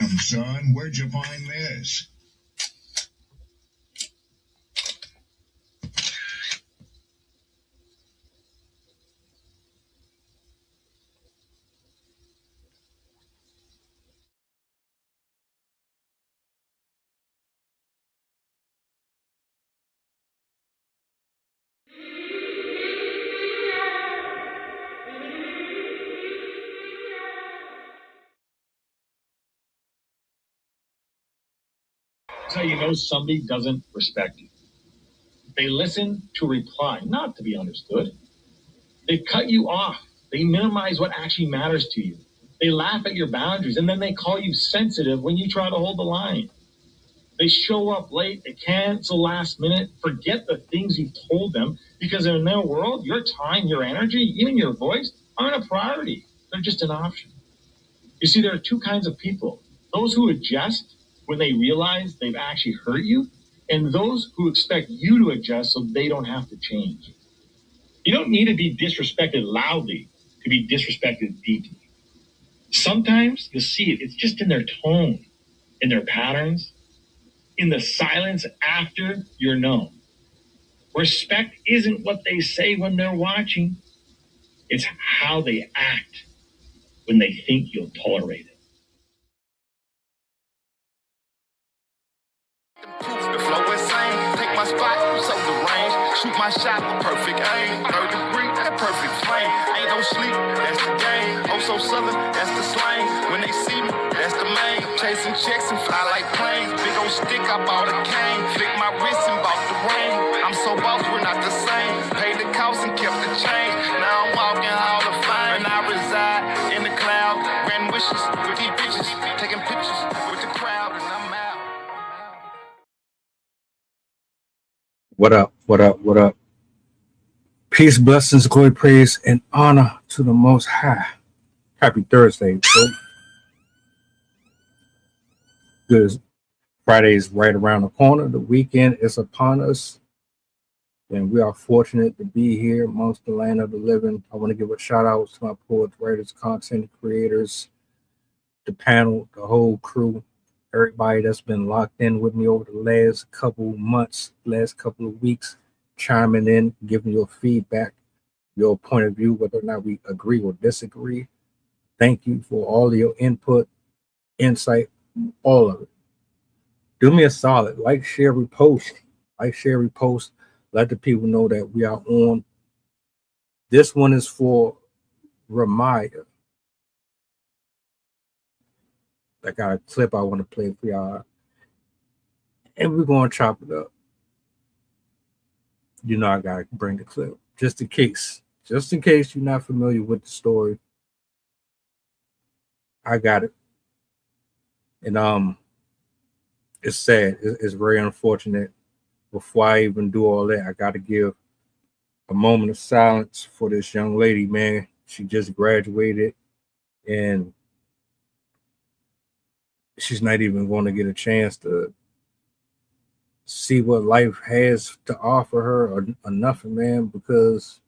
Damn, son, where'd you find this? That's how you know somebody doesn't respect you. They listen to reply, not to be understood. They cut you off. They minimize what actually matters to you. They laugh at your boundaries, and then they call you sensitive when you try to hold the line. They show up late, they cancel last minute, forget the things you've told them, because in their world, your time, your energy, even your voice aren't a priority. They're just an option. You see, there are two kinds of people. Those who adjust when they realize they've actually hurt you, and those who expect you to adjust so they don't have to change. You don't need to be disrespected loudly to be disrespected deeply. Sometimes you'll see it. It's just in their tone, in their patterns, in the silence after you're known. Respect isn't what they say when they're watching. It's how they act when they think you'll tolerate it. The flow insane, take my spot, so the range. Shoot my shot with perfect aim. 3rd degree, that perfect flame. Ain't no sleep, that's the game. Oh, so southern, that's the slang. When they see me, that's the main. Chasing checks and fly like planes. Big old stick, I bought a cane. Flick my wrist and bought the ring. I'm so boss, we're not the same. Paid the cost and kept the change. Now I'm walking Hall of Fame. And I reside in the cloud. Grand wishes with these bitches. Taking pictures with the crowd, and I'm out. What up? What up? What up? Peace, blessings, glory, praise, and honor to the Most High. Happy Thursday, bro. Good. Friday is right around the corner. The weekend is upon us, and we are fortunate to be here amongst the land of the living. I want to give a shout out to my poets, writers, content creators, the panel, the whole crew, everybody that's been locked in with me over the last couple months, last couple of weeks, chiming in, giving your feedback, your point of view, whether or not we agree or disagree. Thank you for all of your input, insight, all of it. Do me a solid, like, share, repost. Like, share, repost. Let the people know that we are on. This one is for Ra'Mya. I got a clip I want to play for y'all. And we're going to chop it up. You know I got to bring the clip. Just in case. Just in case you're not familiar with the story. I got it. And it's sad. It's very unfortunate. Before I even do all that, I got to give a moment of silence for this young lady, man. She just graduated, and she's not even going to get a chance to see what life has to offer her or nothing, man, because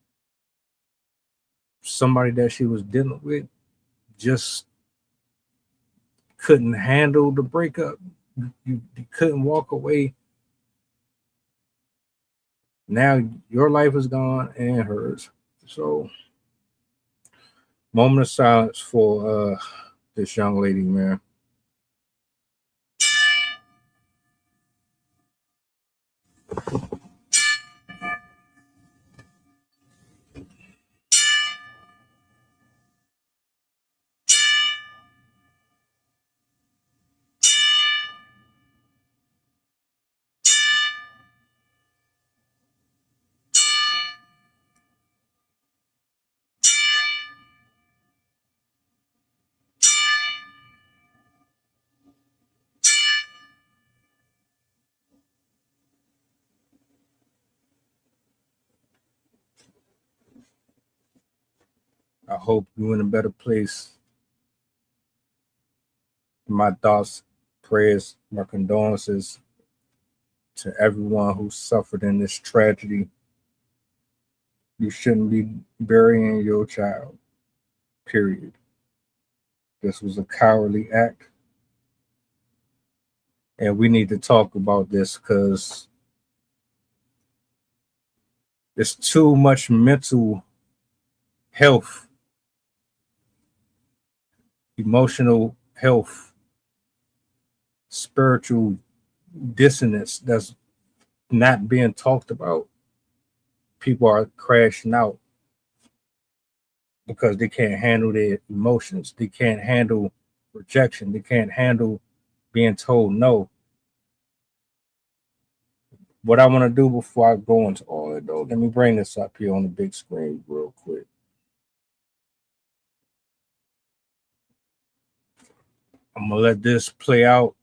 somebody that she was dealing with just couldn't handle the breakup. You couldn't walk away. Now your life is gone and hers. So, moment of silence for this young lady, man. I hope you're in a better place. My thoughts, prayers, my condolences to everyone who suffered in this tragedy. You shouldn't be burying your child, period. This was a cowardly act. And we need to talk about this because there's too much mental health, emotional health, spiritual dissonance that's not being talked about. People are crashing out because they can't handle their emotions. They can't handle rejection. They can't handle being told no. What I want to do before I go into all that, though, let me bring this up here on the big screen real quick. I'm going to let this play out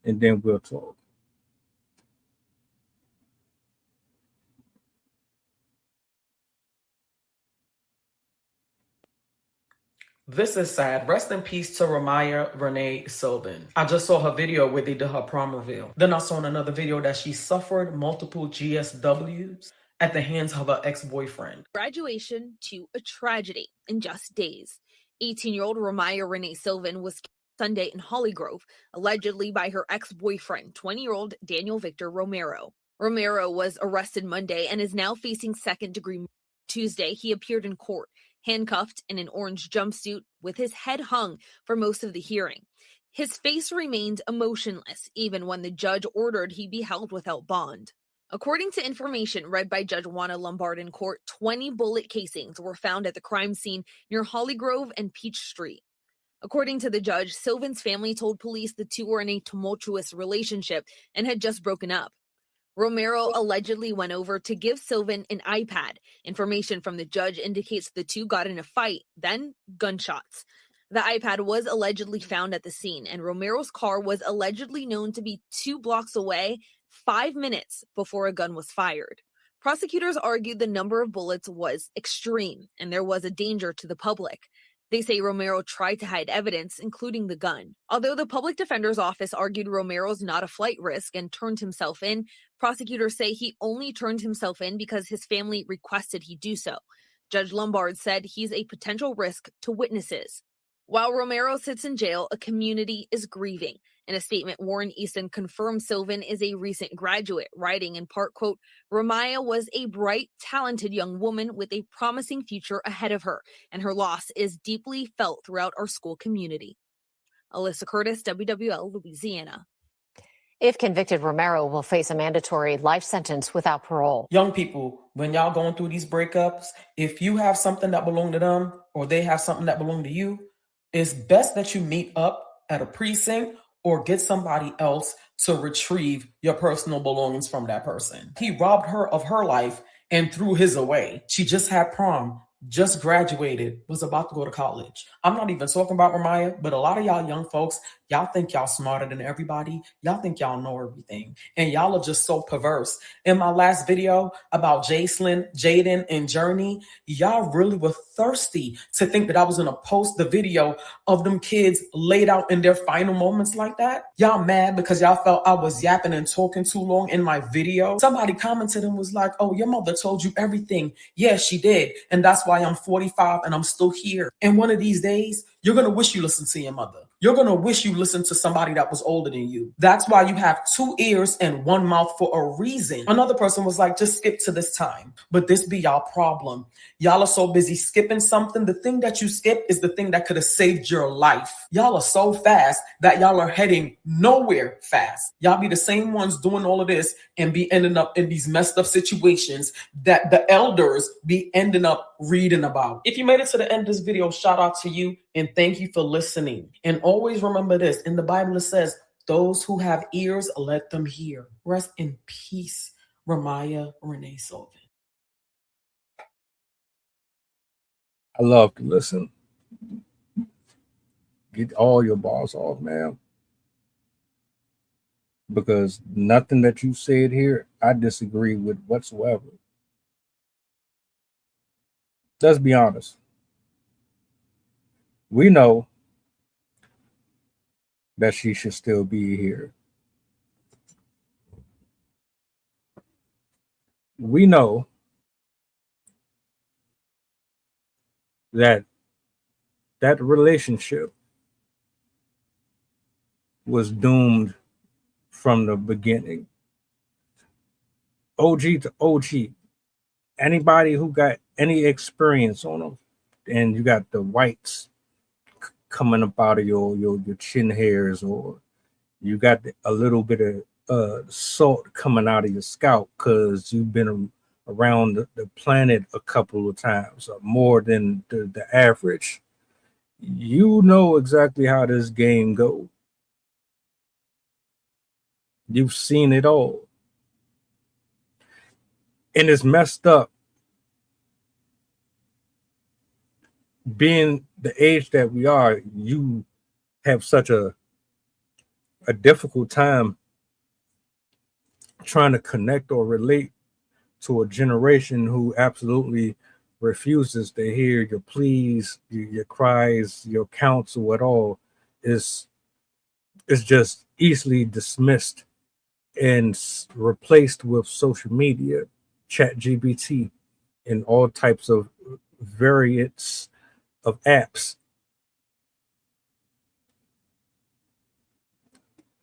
and then we'll talk. This is sad. Rest in peace to Ra'Mya Silvan. I just saw her video where they did her prom reveal. Then I saw in another video that she suffered multiple GSWs at the hands of her ex-boyfriend. Graduation to a tragedy in just days. 18-year-old Ra'Mya Silvan was killed Sunday in Hollygrove, allegedly by her ex-boyfriend, 20-year-old Daniel Victor Romero. Romero was arrested Monday and is now facing second-degree murder. Tuesday, he appeared in court, handcuffed in an orange jumpsuit with his head hung for most of the hearing. His face remained emotionless, even when the judge ordered he be held without bond. According to information read by Judge Juana Lombard in court, 20 bullet casings were found at the crime scene near Hollygrove and Peach Street. According to the judge, Silvan's family told police the two were in a tumultuous relationship and had just broken up. Romero allegedly went over to give Silvan an iPad. Information from the judge indicates the two got in a fight, then gunshots. The iPad was allegedly found at the scene, and Romero's car was allegedly known to be 2 blocks away 5 minutes before a gun was fired. Prosecutors argued the number of bullets was extreme, and there was a danger to the public. They say Romero tried to hide evidence, including the gun. Although the public defender's office argued Romero's not a flight risk and turned himself in, prosecutors say he only turned himself in because his family requested he do so. Judge Lombard said he's a potential risk to witnesses. While Romero sits in jail, a community is grieving. In a statement, Warren Easton confirmed Silvan is a recent graduate, writing in part, quote, Ra'Mya was a bright, talented young woman with a promising future ahead of her, and her loss is deeply felt throughout our school community. Alyssa Curtis, WWL, Louisiana. If convicted, Romero will face a mandatory life sentence without parole. Young people, when y'all going through these breakups, if you have something that belong to them or they have something that belong to you, it's best that you meet up at a precinct or get somebody else to retrieve your personal belongings from that person. He robbed her of her life and threw his away. She just had prom, just graduated, was about to go to college. I'm not even talking about Ra'Mya, but a lot of y'all young folks, y'all think y'all smarter than everybody. Y'all think y'all know everything. And y'all are just so perverse. In my last video about Jaden, and Journey, y'all really were thirsty to think that I was going to post the video of them kids laid out in their final moments like that. Y'all mad because y'all felt I was yapping and talking too long in my video. Somebody commented and was like, oh, your mother told you everything. Yeah, she did. And that's why I'm 45 and I'm still here. And one of these days, you're going to wish you listened to your mother. You're going to wish you listened to somebody that was older than you. That's why you have 2 ears and 1 mouth for a reason. Another person was like, just skip to this time. But this be y'all problem. Y'all are so busy skipping something. The thing that you skip is the thing that could have saved your life. Y'all are so fast that y'all are heading nowhere fast. Y'all be the same ones doing all of this and be ending up in these messed up situations that the elders be ending up reading about. If you made it to the end of this video, shout out to you and thank you for listening. And always remember this, in the Bible it says, those who have ears, let them hear. Rest in peace, Ra'Mya Silvan. I love to listen. Get all your balls off, man. Because nothing that you said here, I disagree with whatsoever. Let's be honest. We know that she should still be here. We know that relationship was doomed from the beginning. OG to OG. Anybody who got any experience on them, and you got the whites coming up out of your chin hairs, or you got a little bit of salt coming out of your scalp because you've been around the planet a couple of times, more than the average. You know exactly how this game goes. You've seen it all. And it's messed up being the age that we are. You have such a difficult time trying to connect or relate to a generation who absolutely refuses to hear your pleas, your cries, your counsel at all. Is just easily dismissed and replaced with social media, chat GBT, and all types of variants of apps.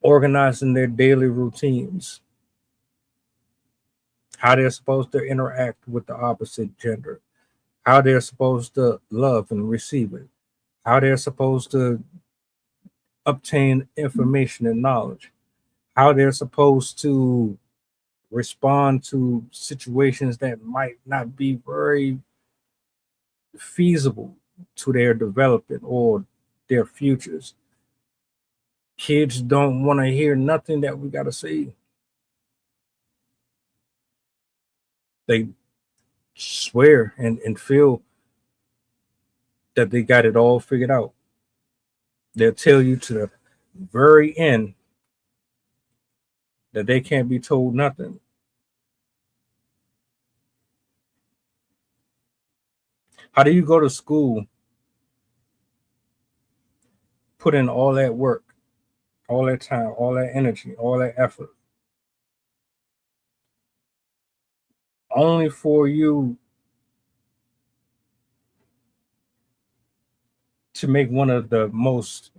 Organizing their daily routines, how they're supposed to interact with the opposite gender, how they're supposed to love and receive it, how they're supposed to obtain information and knowledge, how they're supposed to respond to situations that might not be very feasible to their development or their futures. Kids don't want to hear nothing that we got to say. They swear and feel that they got it all figured out. They'll tell you to the very end that they can't be told nothing. How do you go to school, put in all that work, all that time, all that energy, all that effort, only for you to make one of the most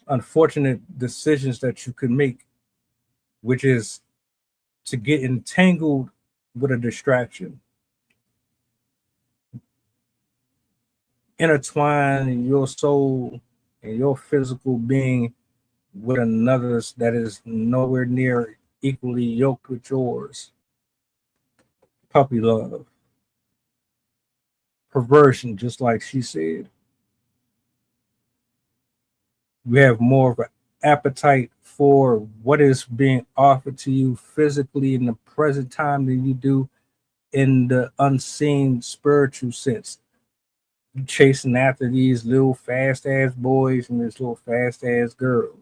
unfortunate decisions that you could make, which is to get entangled with a distraction? Intertwine your soul and your physical being with another's that is nowhere near equally yoked with yours. Puppy love, perversion, just like she said. You have more of an appetite for what is being offered to you physically in the present time than you do in the unseen spiritual sense. You chasing after these little fast ass boys and this little fast ass girl.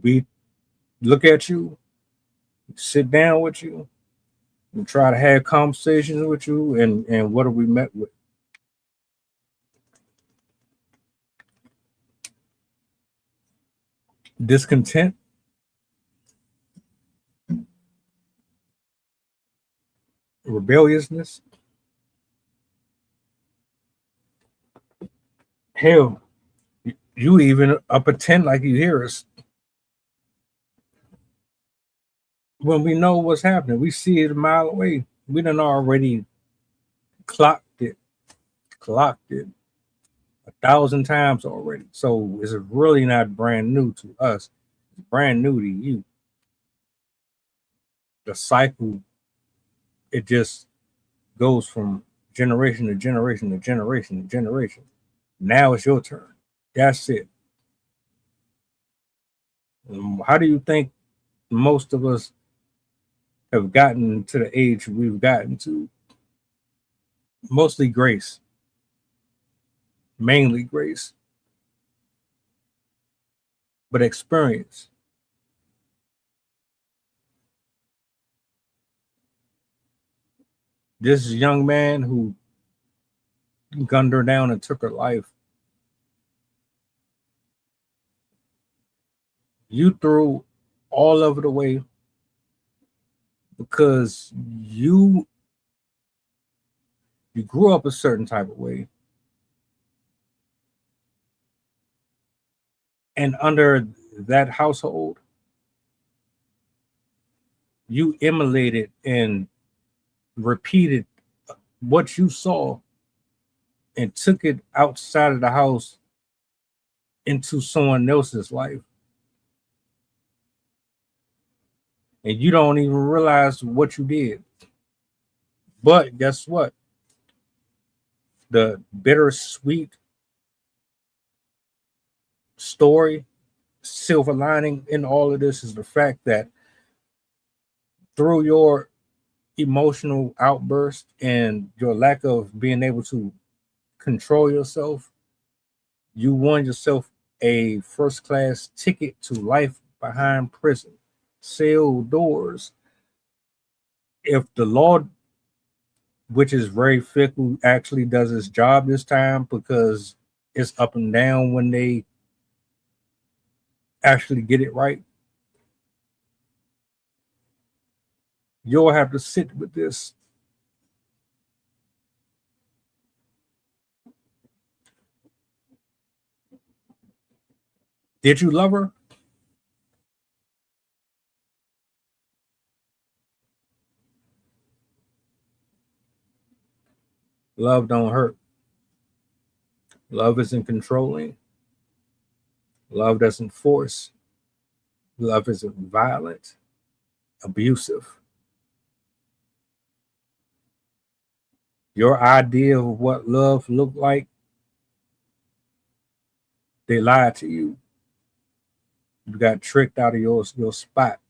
We look at you, sit down with you, and try to have conversations with you, and what are we met with? Discontent, rebelliousness. Hell, you even pretend like you hear us when we know what's happening. We see it a mile away. We done already clocked it 1,000 times already. So it's really not brand new to us. It's brand new to you. The cycle, it just goes from generation to generation to generation to generation. Now it's your turn. That's it. How do you think most of us have gotten to the age we've gotten to? Mostly grace, mainly grace, but experience. This young man who gunned her down and took her life, you threw all of it away because you You grew up a certain type of way. And under that household, you emulated and repeated what you saw and took it outside of the house into someone else's life. And you don't even realize what you did. But guess what? The bittersweet story, silver lining in all of this is the fact that through your emotional outburst and your lack of being able to control yourself, you won yourself a first class ticket to life behind prison, sealed doors. If the law, which is very fickle, actually does its job this time, because it's up and down when they actually get it right, you'll have to sit with this. Did you love her? Love don't hurt. Love isn't controlling. Love doesn't force. Love isn't violent, abusive. Your idea of what love looked like, they lied to you. You got tricked out of your spot.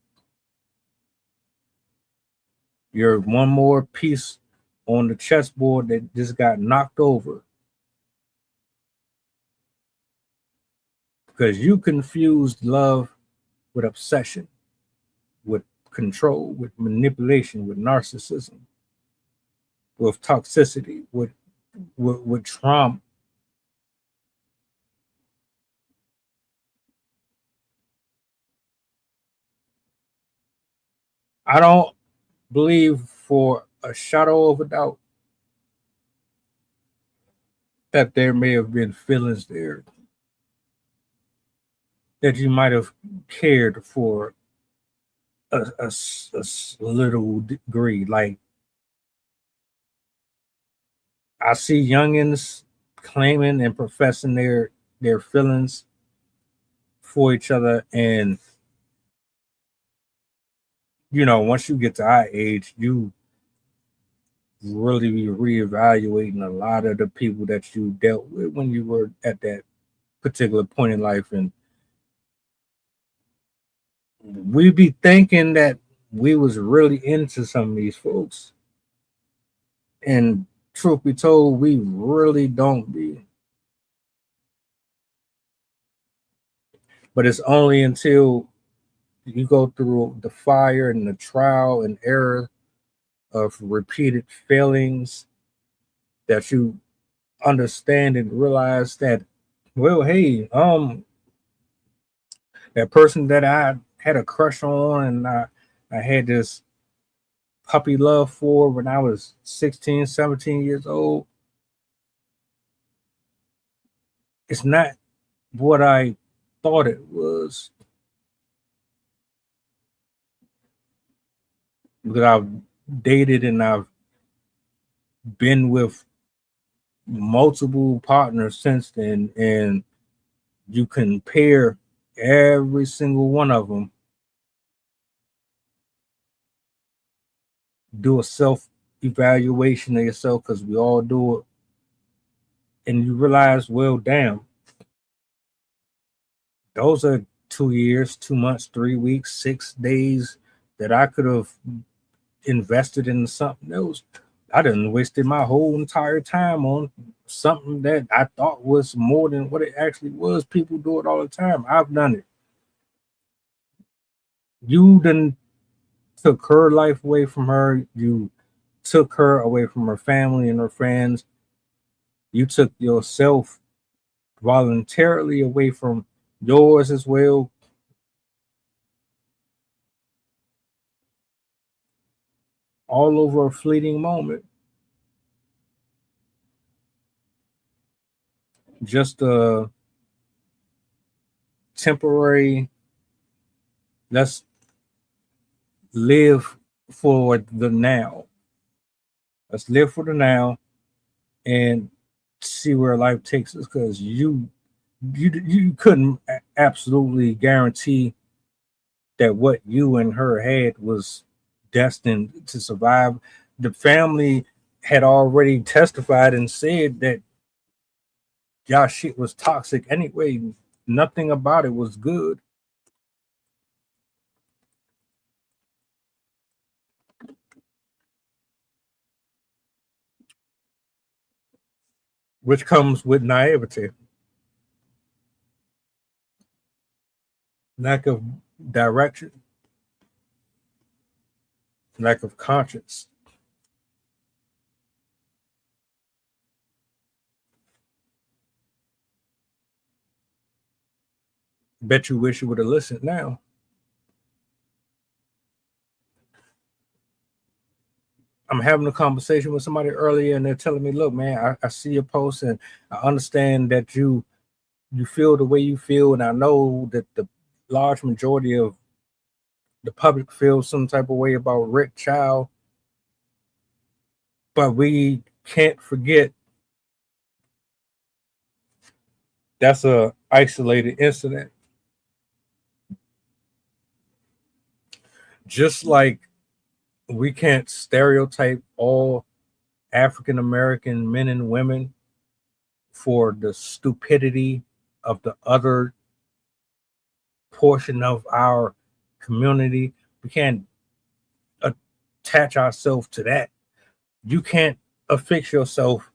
You're one more piece on the chessboard that just got knocked over because you confused love with obsession, with control, with manipulation, with narcissism, with toxicity, with trauma. I don't believe for a shadow of a doubt that there may have been feelings there that you might have cared for a little degree. Like, I see youngins claiming and professing their feelings for each other, and once you get to our age, you really be reevaluating a lot of the people that you dealt with when you were at that particular point in life, and we be thinking that we was really into some of these folks, and truth be told, we really don't be. But it's only until you go through the fire and the trial and error of repeated failings that you understand and realize that, well, hey, that person that I had a crush on and I had this puppy love for when I was 16, 17 years old, it's not what I thought it was. Because I've dated and I've been with multiple partners since then, and you compare every single one of them, do a self evaluation of yourself, because we all do it, and you realize, well, damn, those are 2 years, 2 months, 3 weeks, 6 days that I could have invested in something else. I done wasted my whole entire time on something that I thought was more than what it actually was. People do it all the time. I've done it. You done took her life away from her. You took her away from her family and her friends. You took yourself voluntarily away from yours as well. All over a fleeting moment. just a temporary, let's live for the now. Let's live for the now and see where life takes us, because you couldn't absolutely guarantee that what you and her had was destined to survive. The family had already testified and said that y'all shit was toxic anyway. Nothing about it was good. Which comes with naivety, lack of direction, lack of conscience. Bet you wish you would have listened now. I'm having a conversation with somebody earlier and they're telling me, look, man, I see your post and I understand that you feel the way you feel, and I know that the large majority of the public feels some type of way about Rick Child, but we can't forget that's a isolated incident. Just like we can't stereotype all African American men and women for the stupidity of the other portion of our community. We can't attach ourselves to that. You can't affix yourself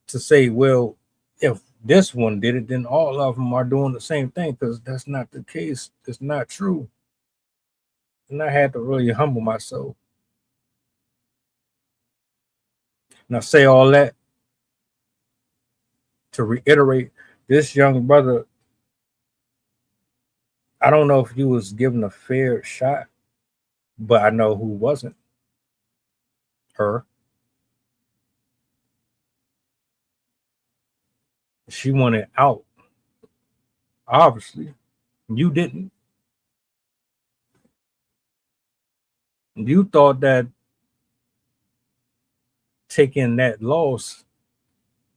to say, well, if this one did it, then all of them are doing the same thing, because that's not the case. It's not true. And I had to really humble myself. And I say all that to reiterate, this young brother, I don't know if he was given a fair shot, but I know who wasn't. Her. She wanted out. Obviously, you didn't. You thought that taking that loss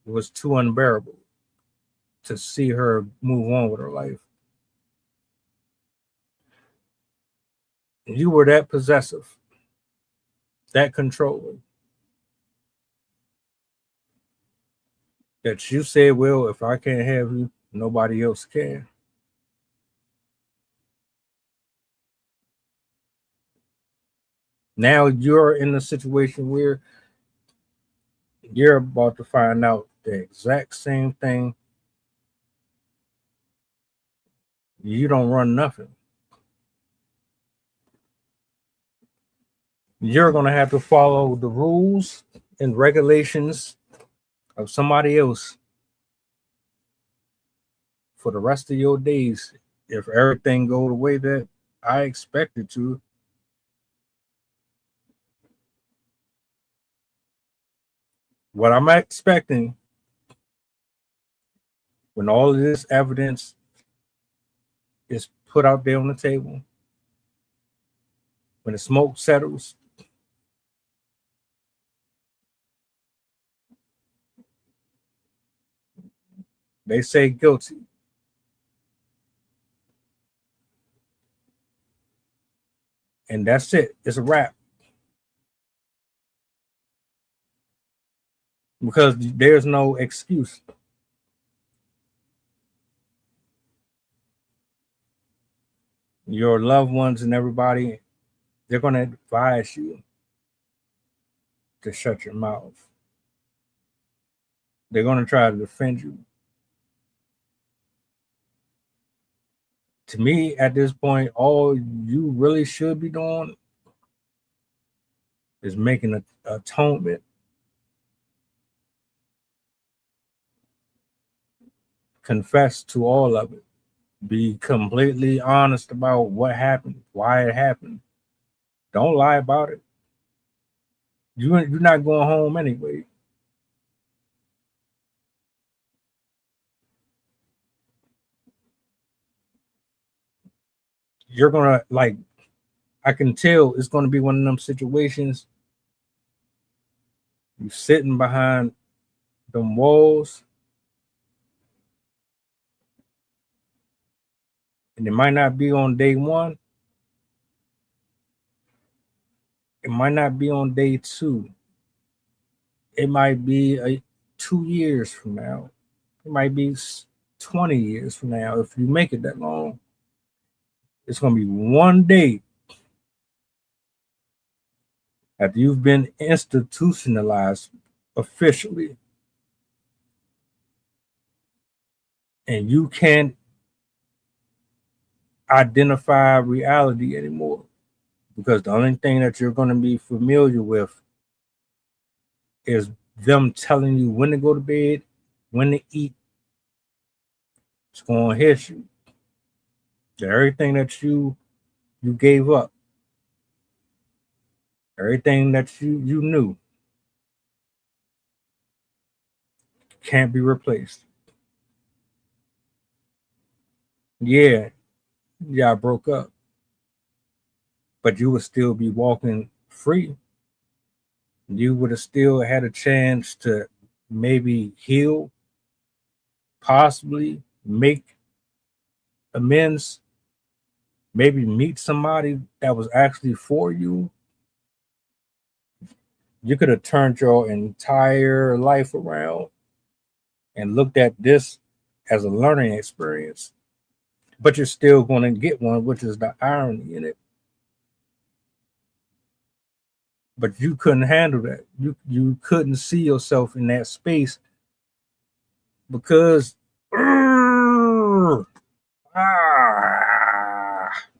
was too unbearable to see her move on with her life. You were that possessive, that controlling, that you said, well, if I can't have you, nobody else can. Now you're in a situation where you're about to find out the exact same thing. You don't run nothing. You're going to have to follow the rules and regulations of somebody else for the rest of your days if everything go the way that I expect it to. What I'm expecting, when all of this evidence is put out there on the table, when the smoke settles, they say guilty. And that's it. It's a wrap. Because there's no excuse. Your loved ones and everybody, they're going to advise you to shut your mouth. They're going to try to defend you. To me, at this point, all you really should be doing is making an atonement. Confess to all of it. Be completely honest about what happened, why it happened. Don't lie about it. You're not going home anyway. you're gonna like, I can tell it's gonna be one of them situations. You sitting behind them walls, and it might not be on day one. It might not be on day two. It might be 2 years from now. It might be 20 years from now. If you make it that long, it's going to be one day after you've been institutionalized officially, and you can't identify reality anymore, because the only thing that you're going to be familiar with is them telling you when to go to bed, when to eat. It's going to hit you. Everything that you gave up, everything that you knew, can't be replaced. Yeah, I broke up, but you would still be walking free. You would have still had a chance to maybe heal, possibly make amends, maybe meet somebody that was actually for you. You could have turned your entire life around and looked at this as a learning experience, but you're still going to get one, which is the irony in it. But you couldn't handle that. You couldn't see yourself in that space because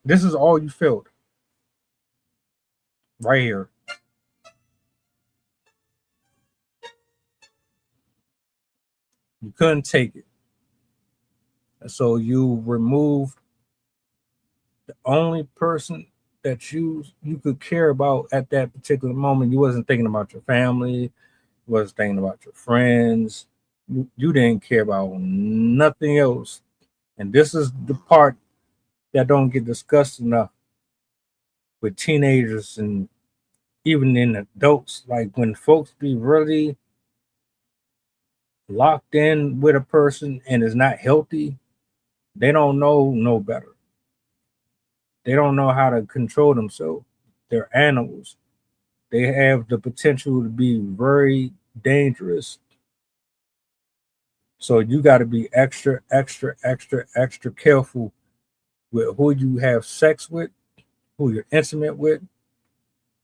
this is all you felt right here. You couldn't take it. And so you removed the only person that you could care about at that particular moment. You wasn't thinking about your family, you wasn't thinking about your friends. You didn't care about nothing else. And this is the part that don't get discussed enough with teenagers and even in adults. Like when folks be really locked in with a person and is not healthy, they don't know no better. They don't know how to control themselves. They're animals. They have the potential to be very dangerous. So you got to be extra, extra, extra, extra careful with who you have sex with, who you're intimate with,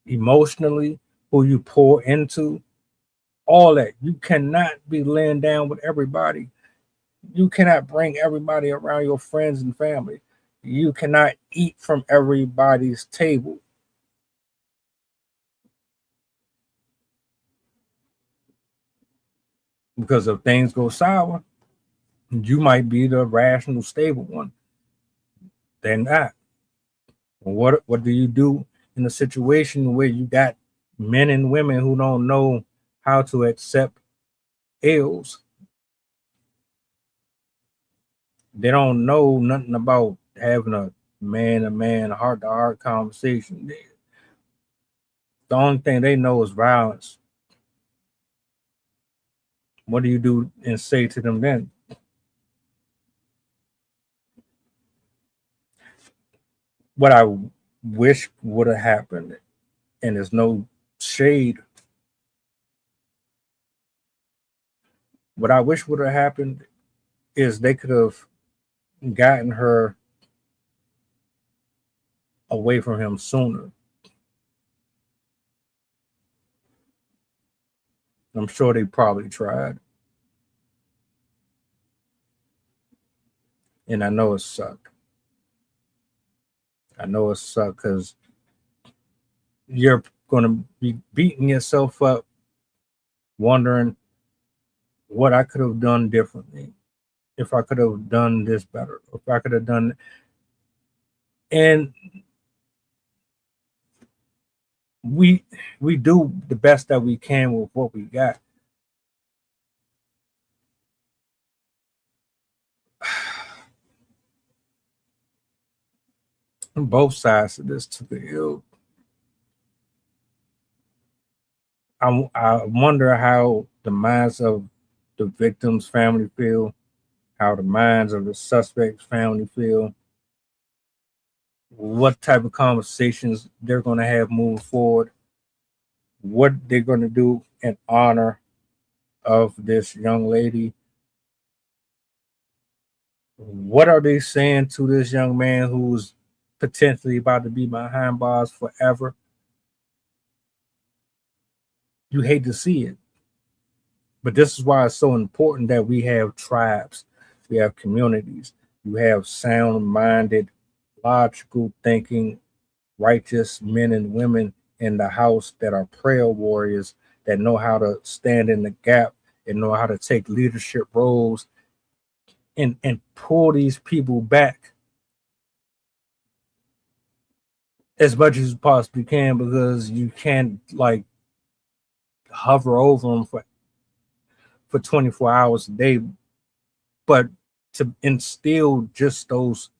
emotionally, who you pour into, all that. You cannot be laying down with everybody. You cannot bring everybody around your friends and family. You cannot eat from everybody's table. Because if things go sour, you might be the rational, stable one. They're not. What do you do in a situation where you got men and women who don't know how to accept ills? They don't know nothing about having a man-to-man, heart-to-heart conversation. The only thing they know is violence. What do you do and say to them then? What I wish would have happened, and there's no shade. What I wish would have happened is they could have gotten her away from him sooner. I'm sure they probably tried. And I know it sucked. I know it sucked because you're going to be beating yourself up, wondering what I could have done differently, if I could have done this better, if I could have done. And we do the best that we can with what we got. both sides of this took the ill. I wonder how the minds of the victim's family feel, how the minds of the suspect's family feel, what type of conversations they're going to have moving forward, what they're going to do in honor of this young lady. What are they saying to this young man who's potentially about to be behind bars forever? You hate to see it. But this is why it's so important that we have tribes, we have communities, you have sound minded, logical thinking, righteous men and women in the house that are prayer warriors, that know how to stand in the gap and know how to take leadership roles and pull these people back as much as you possibly can, because you can't like hover over them for 24 hours a day. But to instill just those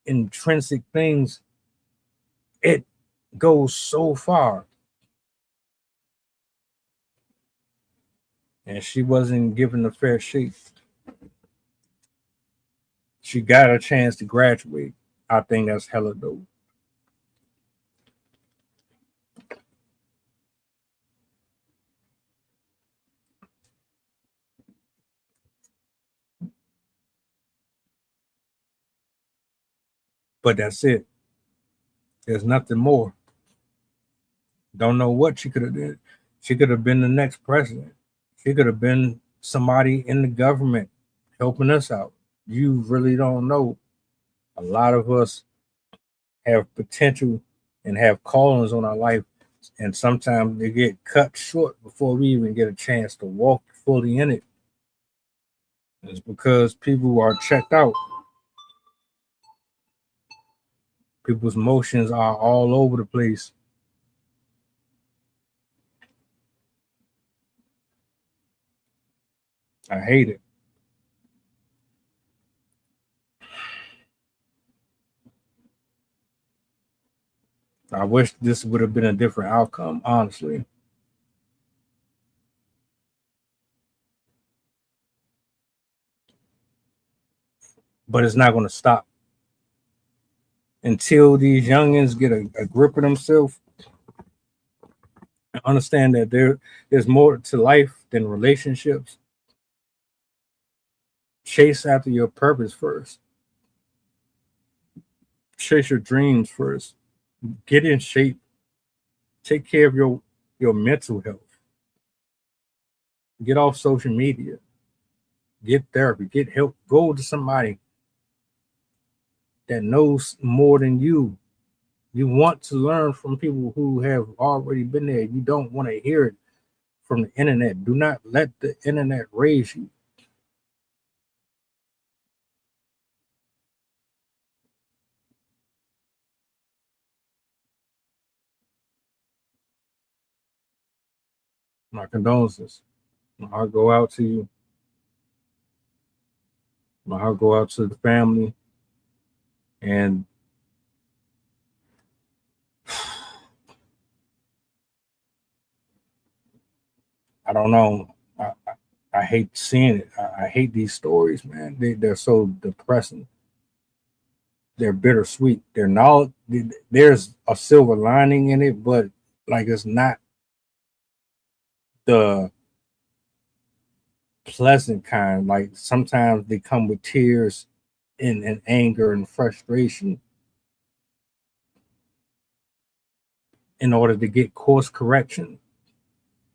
intrinsic things, it goes so far. And she wasn't given a fair shake. She got a chance to graduate. I think that's hella dope. But that's it. There's nothing more. Don't know what she could have did. She could have been the next president. She could have been somebody in the government helping us out. You really don't know. A lot of us have potential and have callings on our life, and sometimes they get cut short before we even get a chance to walk fully in it. It's because people are checked out. People's emotions are all over the place. I hate it. I wish this would have been a different outcome, honestly. But it's not going to stop until these youngins get a grip of themselves and understand that there's more to life than relationships. Chase after your purpose first. Chase your dreams first. Get in shape. Take care of your mental health. Get off social media. Get therapy. Get help. Go to somebody that knows more than you. You want to learn from people who have already been there. You don't want to hear it from the internet. Do not let the internet raise you. My condolences. My heart go out to you. My heart go out to the family. And I don't know. I hate seeing it. I hate these stories, man. They're so depressing. They're bittersweet. They're not. There's a silver lining in it, but like it's not the pleasant kind. Like sometimes they come with tears and anger and frustration in order to get course correction.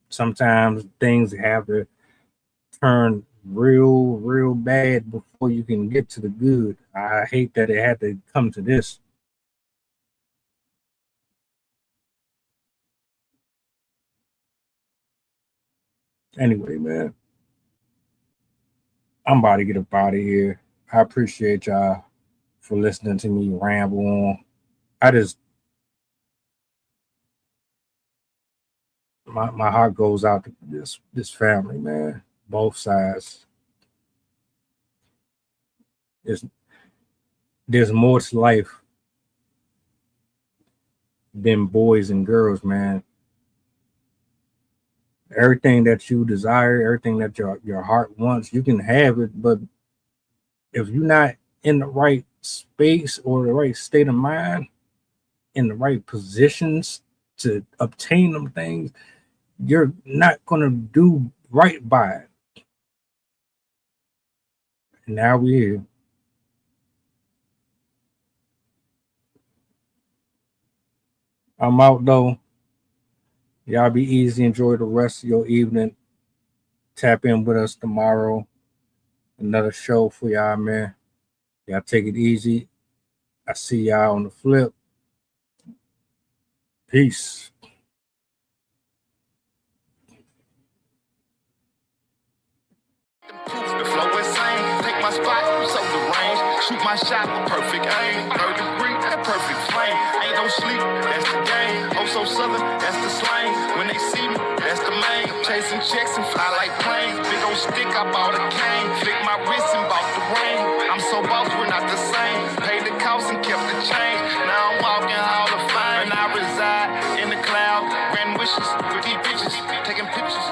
Sometimes things have to turn real bad before you can get to the good. I hate that it had to come to this. Anyway, man, I'm about to get up out of here. I appreciate y'all for listening to me ramble on. I just my heart goes out to this family, man. Both sides. There's more to life them boys and girls, man. Everything that you desire, everything that your heart wants, you can have it. But if you're not in the right space or the right state of mind, in the right positions to obtain them things, you're not gonna do right by it. And now we're here. I'm out though. Y'all be easy. Enjoy the rest of your evening. Tap in with us tomorrow. Another show for y'all, man. Y'all take it easy. I see y'all on the flip. Peace. The flow insane, take my spot, so the range. Shoot my shot with perfect aim. 3rd degree, that perfect flame. Ain't no sleep, that's the game. Oh, so southern, that's the slang. When they see me, that's the main. Chasing checks and fly like planes. Big old stick, I bought a cane. Flick my wrist and bought the ring. I'm so boss, we're not the same. Paid the cost and kept the change. Now I'm walking Hall of Fame. And I reside in the cloud. Grand wishes with these bitches, taking pictures.